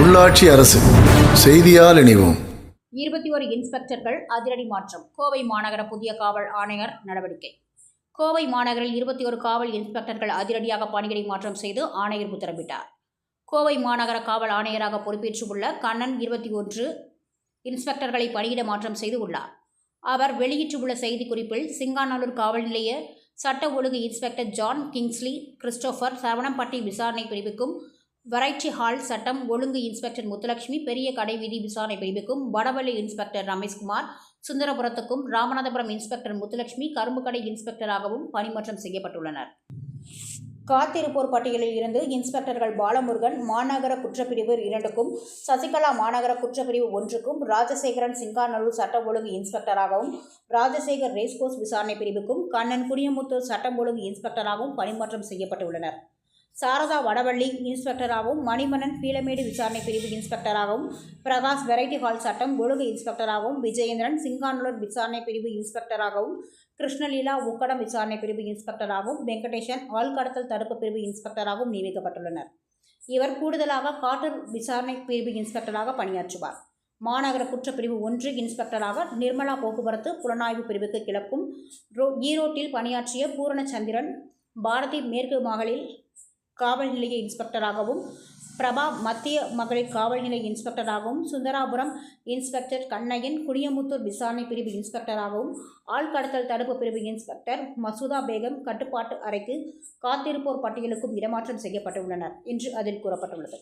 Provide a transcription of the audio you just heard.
உள்ளாட்சி அரசு செய்தியால் இணைவோம். 21 இன்ஸ்பெக்டர்கள் அதிரடி மாற்றம். கோவை மாநகர புதிய காவல் ஆணையர் நடவடிக்கை. கோவை மாநகரில் 21 காவல் இன்ஸ்பெக்டர்கள் அதிரடியாக பணியிடை மாற்றம் செய்து ஆணையர் உத்தரவிட்டார். கோவை மாநகர காவல் ஆணையராக பொறுப்பேற்றுள்ள கண்ணன் 21 இன்ஸ்பெக்டர்களை பணியிட மாற்றம் செய்து உள்ளார். அவர் வெளியிட்டுள்ள செய்திக்குறிப்பில், சிங்காநல்லூர் காவல் நிலைய சட்ட ஒழுங்கு inspector John Kingsley Christopher, Saravanampatti விசாரணை பிரிவுக்கும், வெரைட்டி ஹால் சட்டம் ஒழுங்கு இன்ஸ்பெக்டர் முத்துலட்சுமி, பெரிய கடை வீதி விசாரணை பிரிவுக்கும், வடவள்ளி இன்ஸ்பெக்டர் ரமேஷ்குமார் சுந்தரபுரத்துக்கும், ராமநாதபுரம் இன்ஸ்பெக்டர் முத்துலட்சுமி கரும்புக்கடை இன்ஸ்பெக்டராகவும் பணிமாற்றம் செய்யப்பட்டுள்ளனர். காத்திருப்போர் பட்டியலில் இருந்து இன்ஸ்பெக்டர்கள் பாலமுருகன் மாநகர குற்றப்பிரிவு 2க்கும், சசிகலா மாநகர குற்றப்பிரிவு 1க்கும், ராஜசேகரன் சிங்காநல்லூர் சட்ட ஒழுங்கு இன்ஸ்பெக்டராகவும், ராஜசேகர் ரேஸ்கோர்ஸ் விசாரணை பிரிவுக்கும், கண்ணன் குனியமுத்தூர் சட்டம் ஒழுங்கு இன்ஸ்பெக்டராகவும் பணிமாற்றம் செய்யப்பட்டுள்ளனர். சாரதா வடவள்ளி இன்ஸ்பெக்டராகவும், மணிமணன் பீளமேடு விசாரணை பிரிவு இன்ஸ்பெக்டராகவும், பிரகாஷ் வெரைட்டி ஹால் சட்டம் ஒழுங்கு இன்ஸ்பெக்டராகவும், விஜயேந்திரன் சிங்காநல்லூர் விசாரணை பிரிவு இன்ஸ்பெக்டராகவும், கிருஷ்ணலீலா உக்கடம் விசாரணை பிரிவு இன்ஸ்பெக்டராகவும், வெங்கடேசன் ஆள்கடத்தல் தடுப்பு பிரிவு இன்ஸ்பெக்டராகவும் நியமிக்கப்பட்டுள்ளனர். இவர் கூடுதலாக காட்டூர் விசாரணை பிரிவு இன்ஸ்பெக்டராக பணியாற்றுவார். மாநகர குற்றப்பிரிவு 1 இன்ஸ்பெக்டராக நிர்மலா போக்குவரத்து புலனாய்வு பிரிவுக்கு கிழக்கும், ஈரோட்டில் பணியாற்றிய பூரணச்சந்திரன், பாரதி மேற்கு மகளிர் காவல் நிலைய இன்ஸ்பெக்டராகவும், பிரபா மத்திய மகளிர் காவல் நிலைய இன்ஸ்பெக்டராகவும், சுந்தராபுரம் இன்ஸ்பெக்டர் கண்ணையன் குனியமுத்தூர் விசாரணை பிரிவு இன்ஸ்பெக்டராகவும், ஆள்கடத்தல் தடுப்பு பிரிவு இன்ஸ்பெக்டர் மசூதா பேகம் கட்டுப்பாட்டு அறைக்கு காத்திருப்போர் பட்டியலுக்கும் இடமாற்றம் செய்யப்பட்டுள்ளனர் என்று அதில் கூறப்பட்டுள்ளது.